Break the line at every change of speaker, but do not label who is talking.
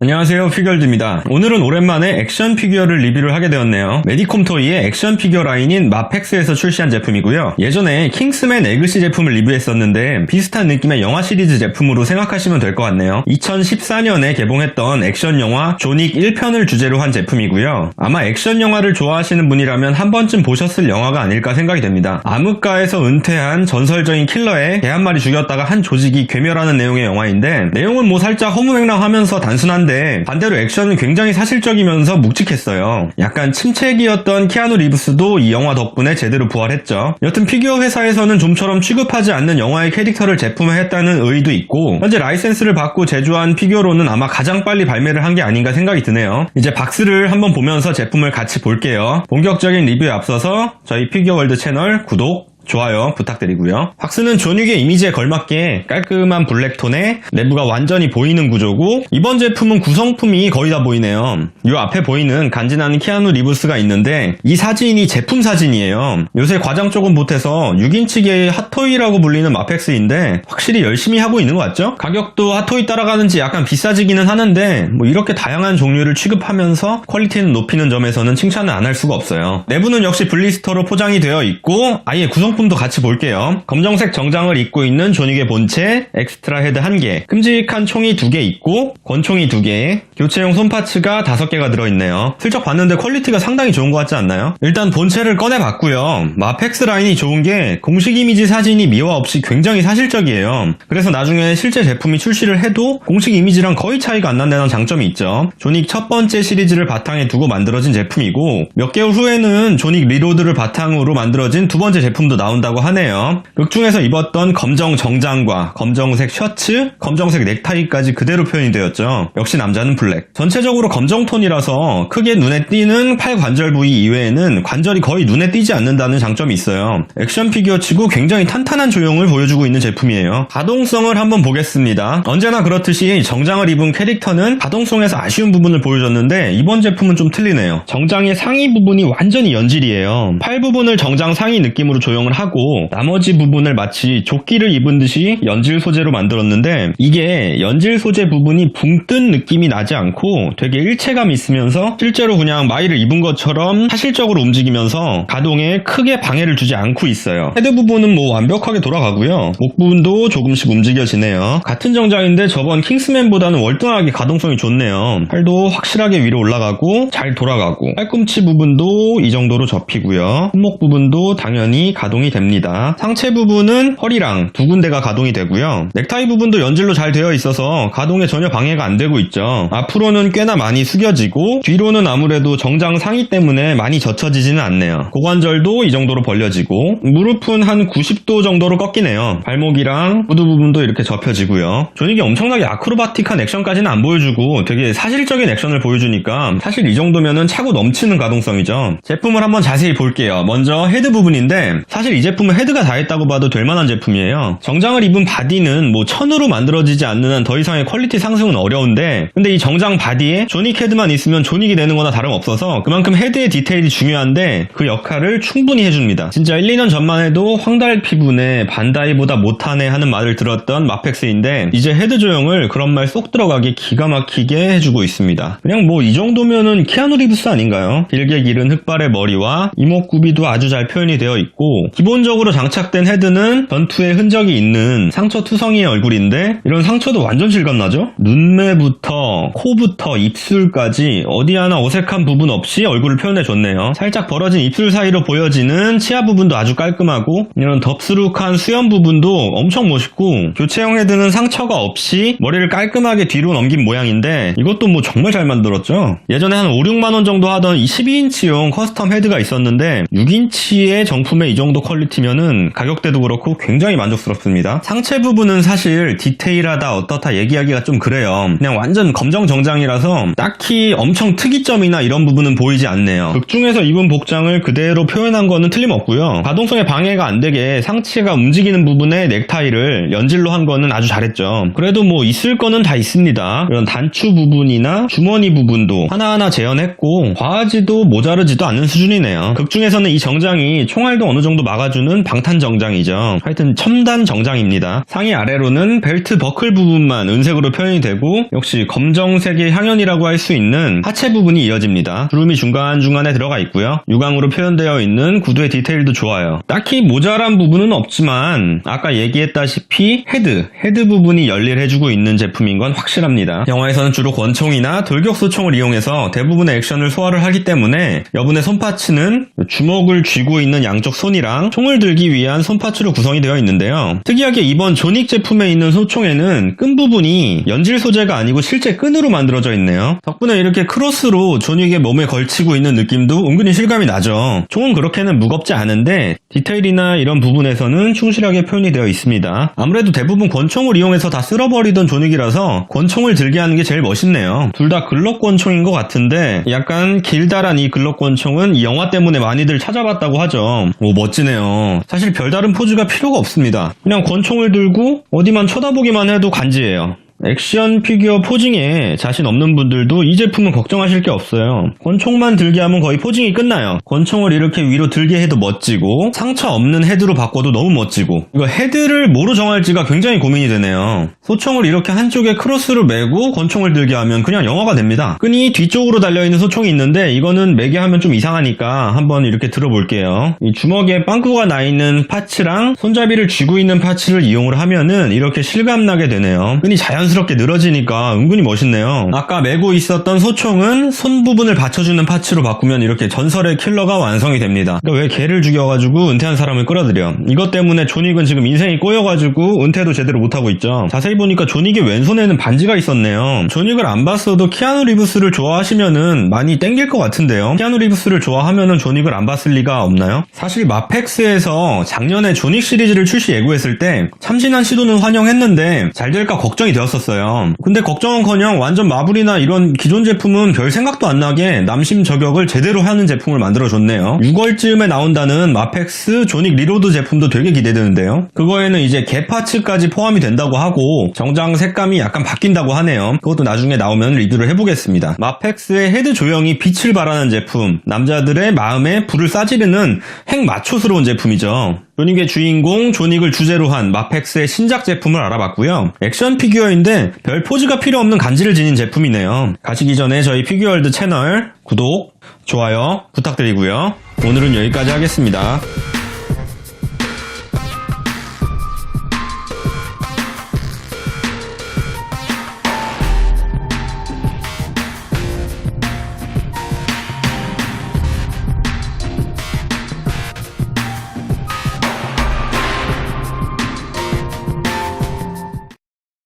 안녕하세요, 피규얼즈입니다. 오늘은 오랜만에 액션 피규어를 리뷰를 하게 되었네요. 메디콤 토이의 액션 피규어 라인인 마펙스에서 출시한 제품이고요. 예전에 킹스맨 에그시 제품을 리뷰했었는데 비슷한 느낌의 영화 시리즈 제품으로 생각하시면 될 것 같네요. 2014년에 개봉했던 액션 영화 존윅 1편을 주제로 한 제품이고요. 아마 액션 영화를 좋아하시는 분이라면 한 번쯤 보셨을 영화가 아닐까 생각이 됩니다. 암흑가에서 은퇴한 전설적인 킬러에 개 한 마리 죽였다가 한 조직이 괴멸하는 내용의 영화인데 내용은 뭐 살짝 허무맹랑하면서 단순한데 반대로 액션은 굉장히 사실적이면서 묵직했어요. 약간 침체기였던 키아누 리브스도 이 영화 덕분에 제대로 부활했죠. 여튼 피규어 회사에서는 좀처럼 취급하지 않는 영화의 캐릭터를 제품화했다는 의의도 있고 현재 라이센스를 받고 제조한 피규어로는 아마 가장 빨리 발매를 한 게 아닌가 생각이 드네요. 이제 박스를 한번 보면서 제품을 같이 볼게요. 본격적인 리뷰에 앞서서 저희 피규어월드 채널 구독, 좋아요 부탁드리고요. 박스는 존윅의 이미지에 걸맞게 깔끔한 블랙톤에 내부가 완전히 보이는 구조고 이번 제품은 구성품이 거의 다 보이네요. 이 앞에 보이는 간지나는 키아누 리브스가 있는데 이 사진이 제품 사진이에요. 요새 과장 조금 보태서 6인치계의 핫토이라고 불리는 마펙스인데 확실히 열심히 하고 있는 것 같죠? 가격도 핫토이 따라가는지 약간 비싸지기는 하는데 뭐 이렇게 다양한 종류를 취급하면서 퀄리티는 높이는 점에서는 칭찬을 안 할 수가 없어요. 내부는 역시 블리스터로 포장이 되어 있고 아예 구성품도 같이 볼게요. 검정색 정장을 입고 있는 존윅의 본체, 엑스트라 헤드 1개, 큼직한 총이 2개 있고 권총이 2개, 교체용 손파츠가 5개가 들어있네요. 슬쩍 봤는데 퀄리티가 상당히 좋은 것 같지 않나요? 일단 본체를 꺼내봤고요. 마펙스 라인이 좋은 게 공식 이미지 사진이 미화 없이 굉장히 사실적이에요. 그래서 나중에 실제 제품이 출시를 해도 공식 이미지랑 거의 차이가 안 난다는 장점이 있죠. 존윅 첫 번째 시리즈를 바탕에 두고 만들어진 제품이고 몇 개월 후에는 존윅 리로드를 바탕으로 만들어진 두 번째 제품도 나온다고 하네요. 극 중에서 입었던 검정 정장과 검정색 셔츠, 검정색 넥타이까지 그대로 표현이 되었죠. 역시 남자는 블랙. 전체적으로 검정 톤이라서 크게 눈에 띄는 팔 관절 부위 이외에는 관절이 거의 눈에 띄지 않는다는 장점이 있어요. 액션 피규어치고 굉장히 탄탄한 조형을 보여주고 있는 제품이에요. 가동성을 한번 보겠습니다. 언제나 그렇듯이 정장을 입은 캐릭터는 가동성에서 아쉬운 부분을 보여줬는데 이번 제품은 좀 틀리네요. 정장의 상의 부분이 완전히 연질이에요. 팔 부분을 정장 상의 느낌으로 조형을 하고 나머지 부분을 마치 조끼를 입은 듯이 연질 소재로 만들었는데 이게 연질 소재 부분이 붕 뜬 느낌이 나지 않고 되게 일체감이 있으면서 실제로 그냥 마이를 입은 것처럼 사실적으로 움직이면서 가동에 크게 방해를 주지 않고 있어요. 헤드 부분은 뭐 완벽하게 돌아가고요. 목 부분도 조금씩 움직여지네요. 같은 정장인데 저번 킹스맨보다는 월등하게 가동성이 좋네요. 팔도 확실하게 위로 올라가고 잘 돌아가고 팔꿈치 부분도 이 정도로 접히고요. 손목 부분도 당연히 가동이 됩니다. 상체 부분은 허리랑 두 군데가 가동이 되고요. 넥타이 부분도 연질로 잘 되어 있어서 가동에 전혀 방해가 안 되고 있죠. 앞으로는 꽤나 많이 숙여지고 뒤로는 아무래도 정장 상의 때문에 많이 젖혀지지는 않네요. 고관절도 이 정도로 벌려지고 무릎은 한 90도 정도로 꺾이네요. 발목이랑 구두 부분도 이렇게 접혀지고요. 존윅이 엄청나게 아크로바틱한 액션까지는 안 보여주고 되게 사실적인 액션을 보여주니까 사실 이 정도면은 차고 넘치는 가동성이죠. 제품을 한번 자세히 볼게요. 먼저 헤드 부분인데 사실 이 제품은 헤드가 다 했다고 봐도 될 만한 제품이에요. 정장을 입은 바디는 뭐 천으로 만들어지지 않는 한 더 이상의 퀄리티 상승은 어려운데 근데 이 정장 바디에 존윅 헤드만 있으면 존윅이 되는 거나 다름없어서 그만큼 헤드의 디테일이 중요한데 그 역할을 충분히 해줍니다. 진짜 1, 2년 전만 해도 황달 피부네 반다이보다 못하네 하는 말을 들었던 마펙스인데 이제 헤드 조형을 그런 말 쏙 들어가게 기가 막히게 해주고 있습니다. 그냥 뭐 이 정도면은 키아누 리브스 아닌가요? 길게 기른 흑발의 머리와 이목구비도 아주 잘 표현이 되어 있고 기본적으로 장착된 헤드는 전투에 흔적이 있는 상처 투성이의 얼굴인데 이런 상처도 완전 실감나죠? 눈매부터 코부터 입술까지 어디 하나 어색한 부분 없이 얼굴을 표현해줬네요. 살짝 벌어진 입술 사이로 보여지는 치아 부분도 아주 깔끔하고 이런 덥수룩한 수염 부분도 엄청 멋있고 교체형 헤드는 상처가 없이 머리를 깔끔하게 뒤로 넘긴 모양인데 이것도 뭐 정말 잘 만들었죠? 예전에 한 5, 6만원 정도 하던 이 12인치용 커스텀 헤드가 있었는데 6인치의 정품의 이 정도 퀄리티면은 가격대도 그렇고 굉장히 만족스럽습니다. 상체 부분은 사실 디테일하다 어떻다 얘기하기가 좀 그래요. 그냥 완전 검정 정장이라서 딱히 엄청 특이점이나 이런 부분은 보이지 않네요. 극 중에서 입은 복장을 그대로 표현한 거는 틀림없고요. 가동성에 방해가 안 되게 상체가 움직이는 부분에 넥타이를 연질로 한 거는 아주 잘했죠. 그래도 뭐 있을 거는 다 있습니다. 이런 단추 부분이나 주머니 부분도 하나하나 재현했고 과하지도 모자르지도 않는 수준이네요. 극 중에서는 이 정장이 총알도 어느 정도 막아주는 방탄 정장이죠. 하여튼 첨단 정장입니다. 상의 아래로는 벨트 버클 부분만 은색으로 표현이 되고 역시 검정색의 향연이라고 할 수 있는 하체 부분이 이어집니다. 주름이 중간중간에 들어가 있고요. 유광으로 표현되어 있는 구두의 디테일도 좋아요. 딱히 모자란 부분은 없지만 아까 얘기했다시피 헤드 부분이 열일해주고 있는 제품인 건 확실합니다. 영화에서는 주로 권총이나 돌격소총을 이용해서 대부분의 액션을 소화를 하기 때문에 여분의 손파츠는 주먹을 쥐고 있는 양쪽 손이랑 총을 들기 위한 손파츠로 구성이 되어 있는데요. 특이하게 이번 조닉 제품에 있는 소총에는 끈 부분이 연질 소재가 아니고 실제 끈으로 만들어져 있네요. 덕분에 이렇게 크로스로 조닉의 몸에 걸치고 있는 느낌도 은근히 실감이 나죠. 총은 그렇게는 무겁지 않은데 디테일이나 이런 부분에서는 충실하게 표현이 되어 있습니다. 아무래도 대부분 권총을 이용해서 다 쓸어버리던 조닉이라서 권총을 들게 하는 게 제일 멋있네요. 둘 다 글록 권총인 것 같은데 약간 길다란 이 글록 권총은 이 영화 때문에 많이들 찾아봤다고 하죠. 오, 멋지네요. 사실 별다른 포즈가 필요가 없습니다. 그냥 권총을 들고 어디만 쳐다보기만 해도 간지예요. 액션 피규어 포징에 자신 없는 분들도 이 제품은 걱정하실 게 없어요. 권총만 들게 하면 거의 포징이 끝나요. 권총을 이렇게 위로 들게 해도 멋지고 상처 없는 헤드로 바꿔도 너무 멋지고 이거 헤드를 뭐로 정할지가 굉장히 고민이 되네요. 소총을 이렇게 한쪽에 크로스로 매고 권총을 들게 하면 그냥 영화가 됩니다. 끈이 뒤쪽으로 달려있는 소총이 있는데 이거는 매게 하면 좀 이상하니까 한번 이렇게 들어볼게요. 이 주먹에 빵꾸가 나 있는 파츠랑 손잡이를 쥐고 있는 파츠를 이용을 하면은 이렇게 실감나게 되네요. 끈이 자연스럽게 늘어지니까 은근히 멋있네요. 아까 메고 있었던 소총은 손 부분을 받쳐주는 파츠로 바꾸면 이렇게 전설의 킬러가 완성이 됩니다. 그러니까 왜 개를 죽여가지고 은퇴한 사람을 끌어들여. 이것 때문에 조닉은 지금 인생이 꼬여가지고 은퇴도 제대로 못하고 있죠. 자세히 보니까 조닉의 왼손에는 반지가 있었네요. 조닉을 안 봤어도 키아누 리브스를 좋아하시면은 많이 땡길 것 같은데요. 키아누 리브스를 좋아하면은 조닉을 안 봤을 리가 없나요? 사실 마펙스에서 작년에 조닉 시리즈를 출시 예고했을 때 참신한 시도는 환영했는데 잘 될까 걱정이 되었었어요. 근데 걱정은커녕 완전 마블이나 이런 기존 제품은 별 생각도 안 나게 남심 저격을 제대로 하는 제품을 만들어줬네요. 6월쯤에 나온다는 마펙스 조닉 리로드 제품도 되게 기대되는데요. 그거에는 이제 개 파츠까지 포함이 된다고 하고 정장 색감이 약간 바뀐다고 하네요. 그것도 나중에 나오면 리뷰를 해보겠습니다. 마펙스의 헤드 조형이 빛을 발하는 제품, 남자들의 마음에 불을 싸지르는 핵마초스러운 제품이죠. 조닉의 주인공 조닉을 주제로 한 마펙스의 신작 제품을 알아봤고요. 액션 피규어인데 별 포즈가 필요 없는 간지를 지닌 제품이네요. 가시기 전에 저희 피규어월드 채널 구독, 좋아요 부탁드리고요. 오늘은 여기까지 하겠습니다.